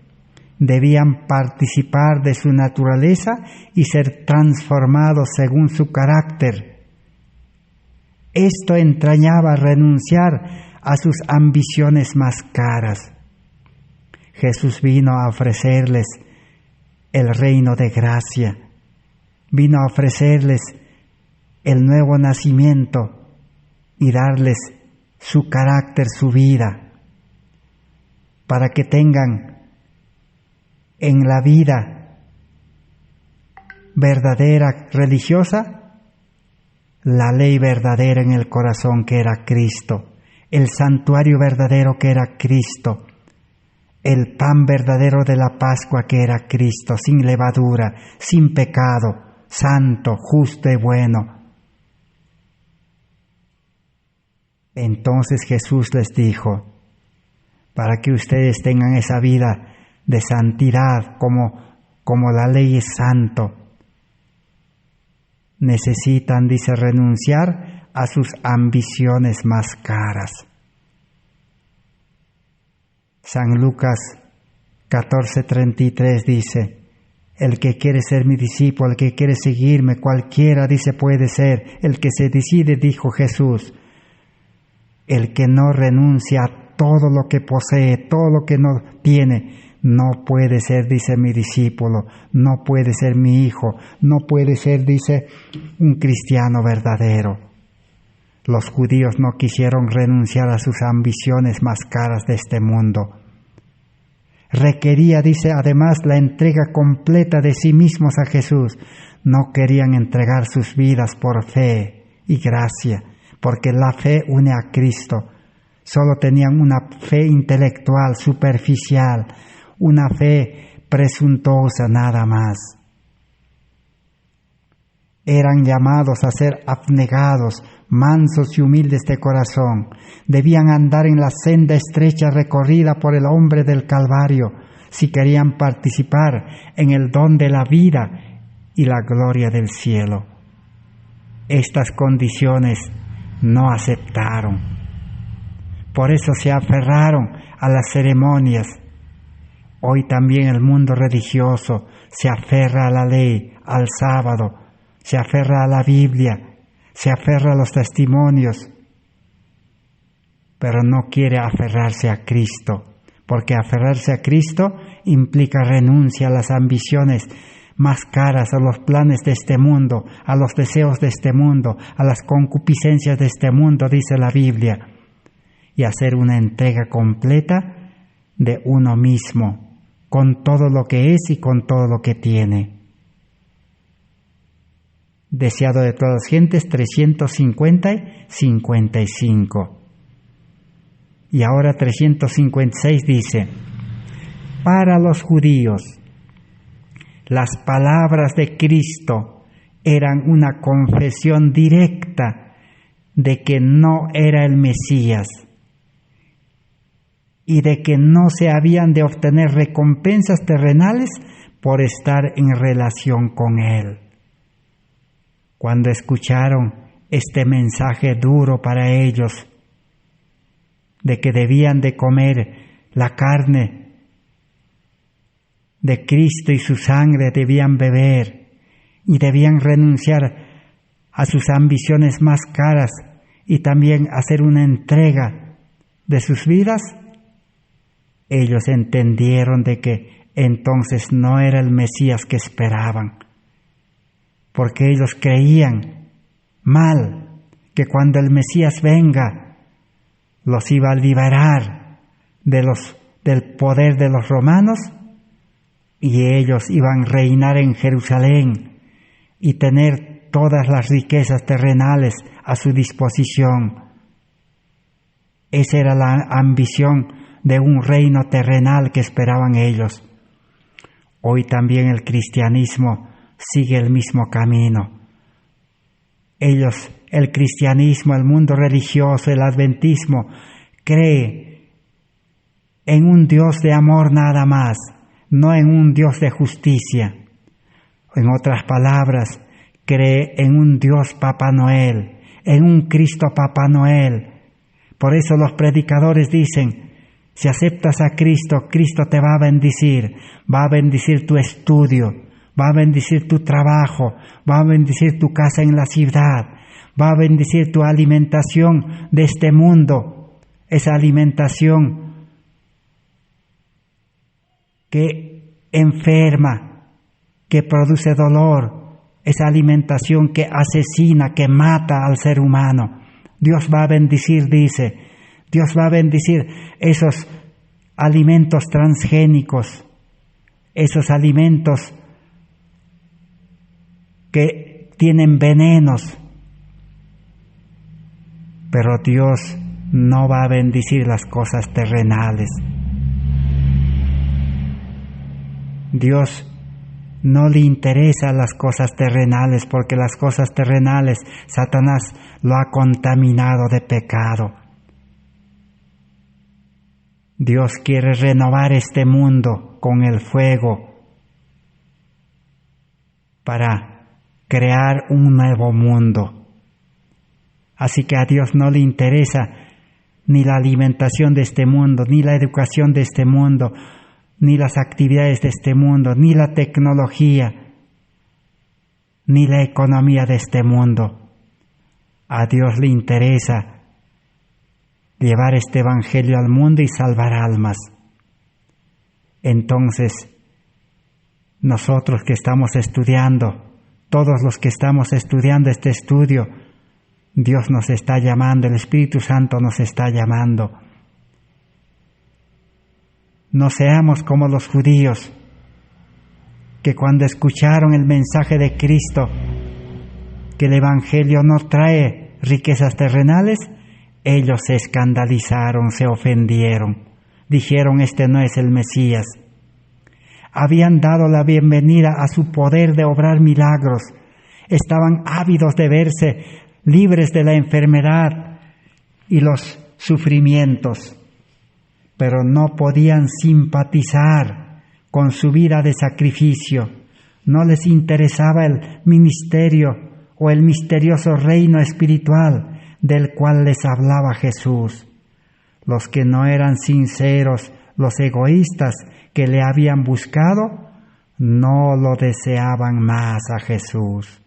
debían participar de su naturaleza y ser transformados según su carácter. Esto entrañaba renunciar a sus ambiciones más caras. Jesús vino a ofrecerles el reino de gracia, vino a ofrecerles el nuevo nacimiento y darles su carácter, su vida, para que tengan en la vida verdadera religiosa la ley verdadera en el corazón que era Cristo, el santuario verdadero que era Cristo, el pan verdadero de la Pascua que era Cristo, sin levadura, sin pecado, santo, justo y bueno. Entonces Jesús les dijo: para que ustedes tengan esa vida de santidad como la ley es santo, necesitan, dice, renunciar a sus ambiciones más caras. San Lucas 14:33 dice: el que quiere ser mi discípulo, el que quiere seguirme, cualquiera, dice, puede ser. El que se decide, dijo Jesús, el que no renuncia a todo lo que posee, todo lo que no tiene, no puede ser, dice, mi discípulo, no puede ser mi hijo, no puede ser, dice, un cristiano verdadero. Los judíos no quisieron renunciar a sus ambiciones más caras de este mundo. Requería, dice, además la entrega completa de sí mismos a Jesús. No querían entregar sus vidas por fe y gracia, porque la fe une a Cristo. Solo tenían una fe intelectual, superficial, una fe presuntuosa nada más. Eran llamados a ser abnegados, mansos y humildes de corazón. Debían andar en la senda estrecha recorrida por el hombre del Calvario, si querían participar en el don de la vida y la gloria del cielo. Estas condiciones no aceptaron. Por eso se aferraron a las ceremonias. Hoy también el mundo religioso se aferra a la ley, al sábado, se aferra a la Biblia, se aferra a los testimonios, pero no quiere aferrarse a Cristo, porque aferrarse a Cristo implica renuncia a las ambiciones más caras, a los planes de este mundo, a los deseos de este mundo, a las concupiscencias de este mundo, dice la Biblia, y hacer una entrega completa de uno mismo, con todo lo que es y con todo lo que tiene. Deseado de todas las gentes, 350 y 55. Y ahora 356 dice: para los judíos, las palabras de Cristo eran una confesión directa de que no era el Mesías y de que no se habían de obtener recompensas terrenales por estar en relación con Él. Cuando escucharon este mensaje duro para ellos, de que debían de comer la carne de Cristo y su sangre debían beber, y debían renunciar a sus ambiciones más caras y también hacer una entrega de sus vidas, ellos entendieron de que entonces no era el Mesías que esperaban, porque ellos creían mal que cuando el Mesías venga los iba a liberar del poder de los romanos y ellos iban a reinar en Jerusalén y tener todas las riquezas terrenales a su disposición. Esa era la ambición de un reino terrenal que esperaban ellos. Hoy también el cristianismo sigue el mismo camino. El cristianismo, el mundo religioso, el adventismo, cree en un Dios de amor nada más, no en un Dios de justicia. En otras palabras, cree en un Dios Papá Noel, en un Cristo Papá Noel. Por eso los predicadores dicen: si aceptas a Cristo, Cristo te va a bendecir tu estudio, va a bendecir tu trabajo, va a bendecir tu casa en la ciudad, va a bendecir tu alimentación de este mundo, esa alimentación que enferma, que produce dolor, esa alimentación que asesina, que mata al ser humano. Dios va a bendecir, dice, Dios va a bendecir esos alimentos transgénicos, esos alimentos que tienen venenos. Pero Dios no va a bendecir las cosas terrenales. Dios no le interesan las cosas terrenales, porque las cosas terrenales Satanás lo ha contaminado de pecado. Dios quiere renovar este mundo con el fuego para crear un nuevo mundo. Así que a Dios no le interesa ni la alimentación de este mundo, ni la educación de este mundo, ni las actividades de este mundo, ni la tecnología, ni la economía de este mundo. A Dios le interesa llevar este evangelio al mundo y salvar almas. Entonces, nosotros que estamos estudiando, todos los que estamos estudiando este estudio, Dios nos está llamando, el Espíritu Santo nos está llamando. No seamos como los judíos, que cuando escucharon el mensaje de Cristo, que el evangelio no trae riquezas terrenales, ellos se escandalizaron, se ofendieron, dijeron: este no es el Mesías. Habían dado la bienvenida a su poder de obrar milagros, estaban ávidos de verse libres de la enfermedad y los sufrimientos, pero no podían simpatizar con su vida de sacrificio. No les interesaba el ministerio o el misterioso reino espiritual del cual les hablaba Jesús. Los que no eran sinceros, los egoístas que le habían buscado, no lo deseaban más a Jesús,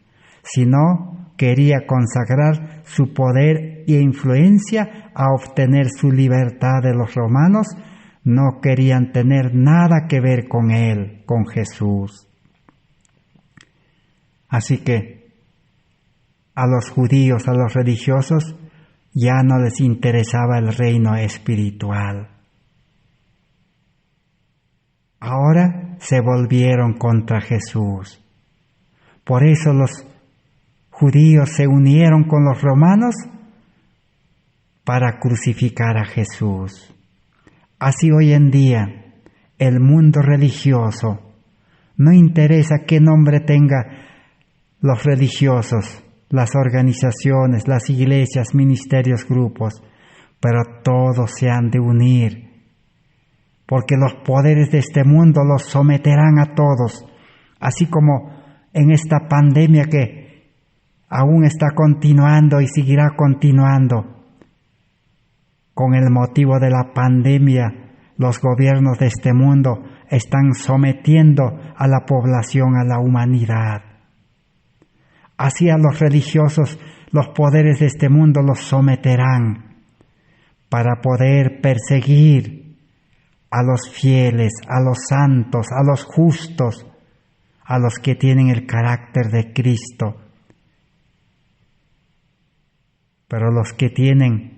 sino quería consagrar su poder e influencia a obtener su libertad de los romanos. No querían tener nada que ver con él, con Jesús. Así que a los judíos, a los religiosos, ya no les interesaba el reino espiritual. Ahora se volvieron contra Jesús. Por eso los judíos se unieron con los romanos para crucificar a Jesús. Así hoy en día el mundo religioso, no interesa qué nombre tenga los religiosos, las organizaciones, las iglesias, ministerios, grupos, pero todos se han de unir, porque los poderes de este mundo los someterán a todos, así como en esta pandemia que aún está continuando y seguirá continuando. Con el motivo de la pandemia, los gobiernos de este mundo están sometiendo a la población, a la humanidad. Así a los religiosos, los poderes de este mundo los someterán para poder perseguir a los fieles, a los santos, a los justos, a los que tienen el carácter de Cristo. Pero los que tienen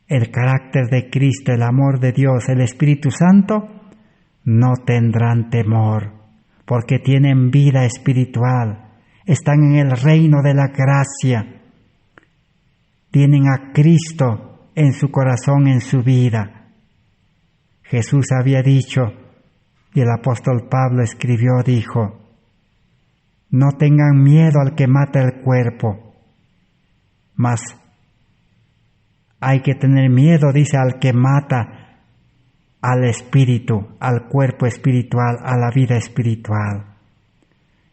el carácter de Cristo, el amor de Dios, el Espíritu Santo, no tendrán temor, porque tienen vida espiritual, están en el reino de la gracia, tienen a Cristo en su corazón, en su vida. Jesús había dicho, y el apóstol Pablo escribió, dijo: no tengan miedo al que mata el cuerpo, mas hay que tener miedo, dice, al que mata al espíritu, al cuerpo espiritual, a la vida espiritual.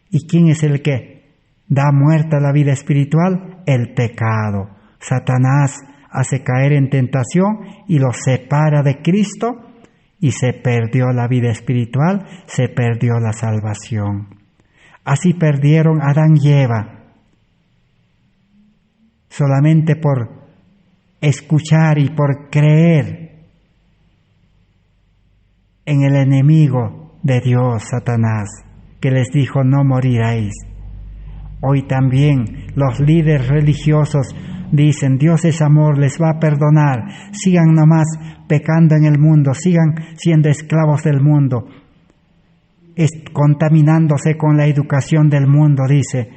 ¿Y quién es el que da muerte a la vida espiritual? El pecado. Satanás hace caer en tentación y los separa de Cristo, y se perdió la vida espiritual, se perdió la salvación. Así perdieron Adán y Eva, solamente por escuchar y por creer en el enemigo de Dios, Satanás, que les dijo: no moriréis. Hoy también los líderes religiosos dicen: Dios es amor, les va a perdonar, sigan nomás pecando en el mundo, sigan siendo esclavos del mundo, contaminándose con la educación del mundo, dice,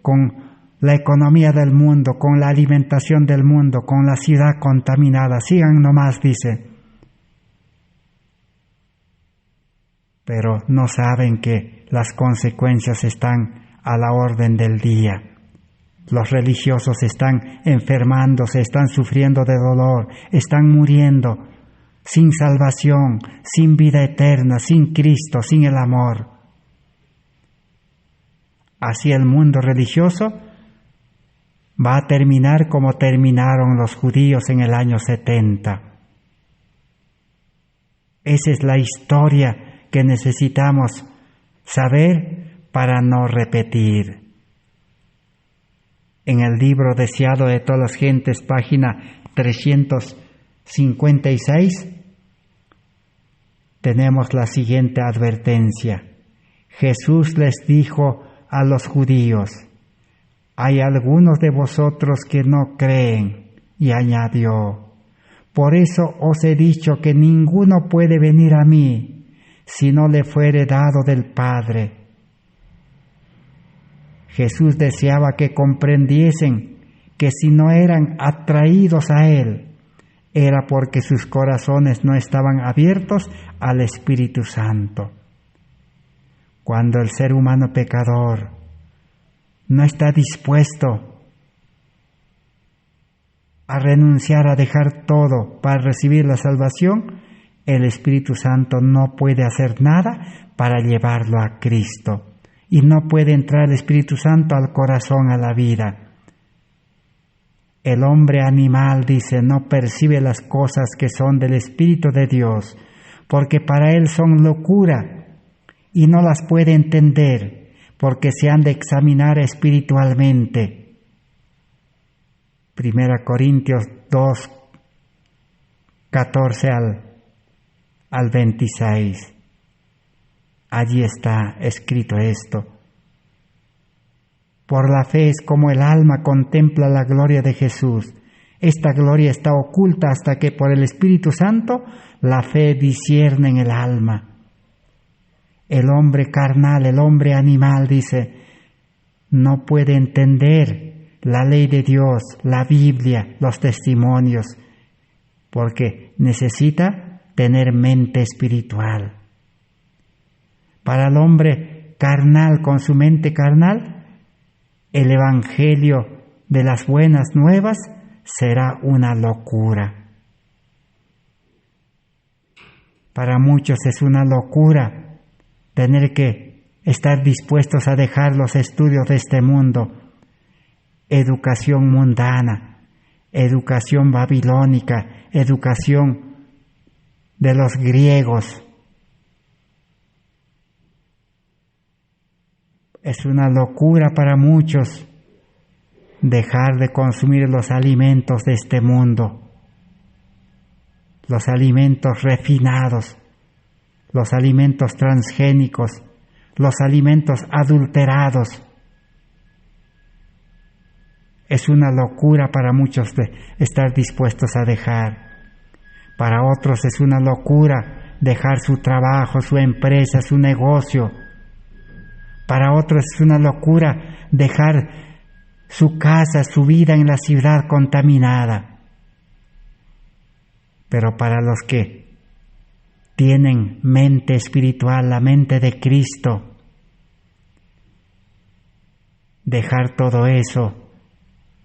con la economía del mundo, con la alimentación del mundo, con la ciudad contaminada. Sigan nomás, dice. Pero no saben que las consecuencias están a la orden del día. Los religiosos están enfermándose, están sufriendo de dolor, están muriendo. sin salvación, sin vida eterna, sin Cristo, sin el amor. Así el mundo religioso va a terminar como terminaron los judíos en el año 70. Esa es la historia que necesitamos saber para no repetir. En el libro Deseado de todas las gentes, página 356, tenemos la siguiente advertencia. Jesús les dijo a los judíos: hay algunos de vosotros que no creen, y añadió: por eso os he dicho que ninguno puede venir a mí si no le fuere dado del Padre. Jesús deseaba que comprendiesen que si no eran atraídos a Él, era porque sus corazones no estaban abiertos al Espíritu Santo. Cuando el ser humano pecador no está dispuesto a renunciar, a dejar todo para recibir la salvación, el Espíritu Santo no puede hacer nada para llevarlo a Cristo. Y no puede entrar el Espíritu Santo al corazón, a la vida. El hombre animal, dice, no percibe las cosas que son del Espíritu de Dios, porque para él son locura, y no las puede entender, porque se han de examinar espiritualmente. 1 Corintios 2, 14 al 26. Allí está escrito esto. Por la fe es como el alma contempla la gloria de Jesús. Esta gloria está oculta hasta que por el Espíritu Santo la fe discierne en el alma. El hombre carnal, el hombre animal, dice, no puede entender la ley de Dios, la Biblia, los testimonios, porque necesita tener mente espiritual. Para el hombre carnal, con su mente carnal, el evangelio de las buenas nuevas será una locura. Para muchos es una locura tener que estar dispuestos a dejar los estudios de este mundo, educación mundana, educación babilónica, educación de los griegos. Es una locura para muchos dejar de consumir los alimentos de este mundo, los alimentos refinados, los alimentos transgénicos, los alimentos adulterados. Es una locura para muchos de estar dispuestos a dejar. Para otros es una locura dejar su trabajo, su empresa, su negocio. Para otros es una locura dejar su casa, su vida en la ciudad contaminada. Pero para los que tienen mente espiritual, la mente de Cristo, dejar todo eso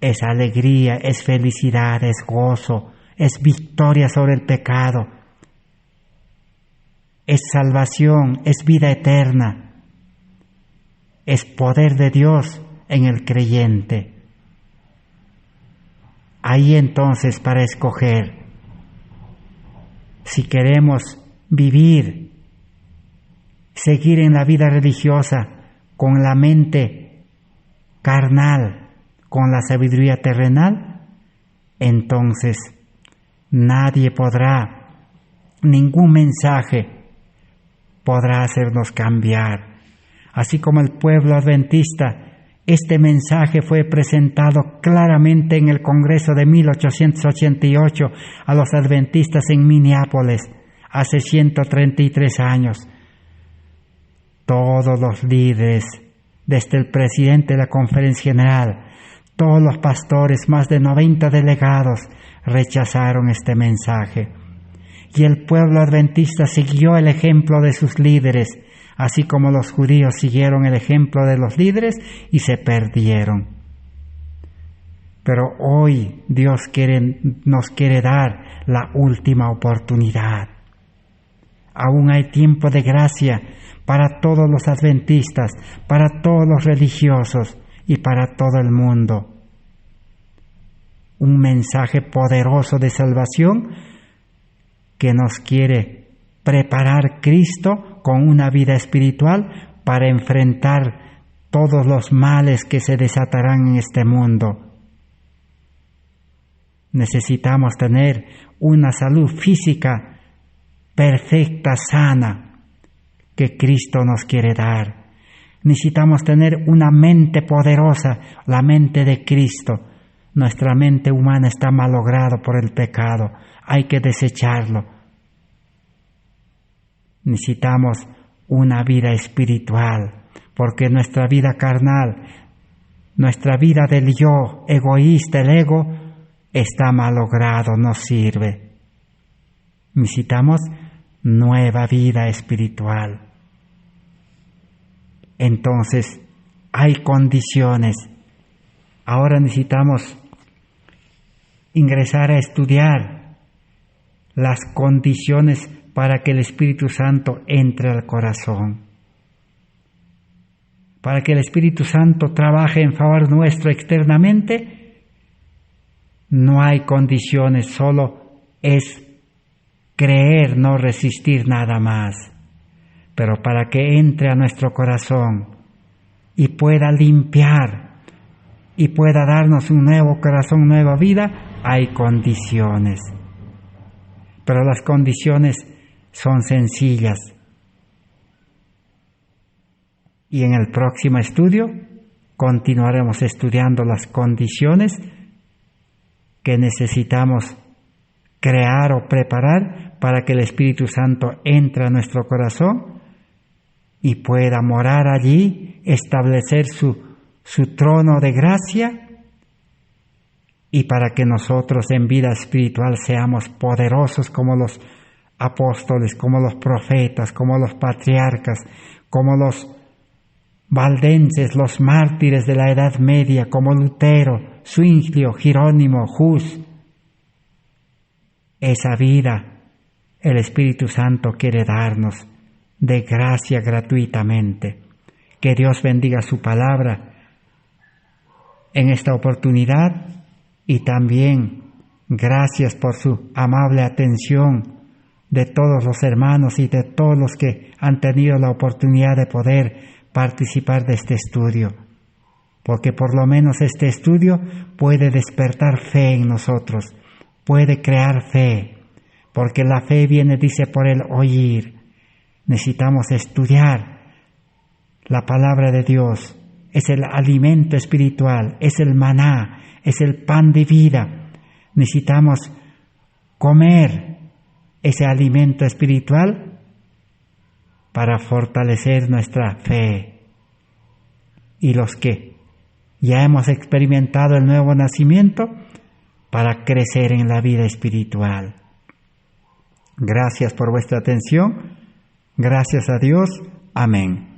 es alegría, es felicidad, es gozo, es victoria sobre el pecado, es salvación, es vida eterna. Es poder de Dios en el creyente. Ahí entonces para escoger si queremos vivir, seguir en la vida religiosa con la mente carnal, con la sabiduría terrenal, entonces nadie podrá, ningún mensaje podrá hacernos cambiar. Así como el pueblo adventista, este mensaje fue presentado claramente en el Congreso de 1888 a los adventistas en Minneapolis, hace 133 años. Todos los líderes, desde el presidente de la Conferencia General, todos los pastores, más de 90 delegados, rechazaron este mensaje. Y el pueblo adventista siguió el ejemplo de sus líderes, así como los judíos siguieron el ejemplo de los líderes y se perdieron. Pero hoy Dios nos quiere dar la última oportunidad. Aún hay tiempo de gracia para todos los adventistas, para todos los religiosos y para todo el mundo. Un mensaje poderoso de salvación que nos quiere preparar Cristo con una vida espiritual para enfrentar todos los males que se desatarán en este mundo. Necesitamos tener una salud física perfecta, sana, que Cristo nos quiere dar. Necesitamos tener una mente poderosa, la mente de Cristo. Nuestra mente humana está malograda por el pecado, hay que desecharlo. Necesitamos una vida espiritual, porque nuestra vida carnal, nuestra vida del yo egoísta, el ego, está malogrado, no sirve. Necesitamos nueva vida espiritual. Entonces, hay condiciones. Ahora necesitamos ingresar a estudiar las condiciones para que el Espíritu Santo entre al corazón. Para que el Espíritu Santo trabaje en favor nuestro externamente, no hay condiciones, solo es creer, no resistir nada más. Pero para que entre a nuestro corazón y pueda limpiar y pueda darnos un nuevo corazón, nueva vida, hay condiciones. Pero las condiciones son sencillas. Y en el próximo estudio continuaremos estudiando las condiciones que necesitamos crear o preparar para que el Espíritu Santo entre a nuestro corazón y pueda morar allí, establecer su trono de gracia, y para que nosotros en vida espiritual seamos poderosos como los apóstoles, como los profetas, como los patriarcas, como los valdenses, los mártires de la Edad Media, como Lutero, Zwinglio, Jerónimo, Hus. Esa vida el Espíritu Santo quiere darnos de gracia gratuitamente. Que Dios bendiga su palabra en esta oportunidad y también gracias por su amable atención de todos los hermanos y de todos los que han tenido la oportunidad de poder participar de este estudio, porque por lo menos este estudio puede despertar fe en nosotros, puede crear fe, porque la fe viene, dice, por el oír. Necesitamos estudiar la palabra de Dios, es el alimento espiritual, es el maná, es el pan de vida. Necesitamos comer ese alimento espiritual para fortalecer nuestra fe. Y los que ya hemos experimentado el nuevo nacimiento, para crecer en la vida espiritual. Gracias por vuestra atención. Gracias a Dios. Amén.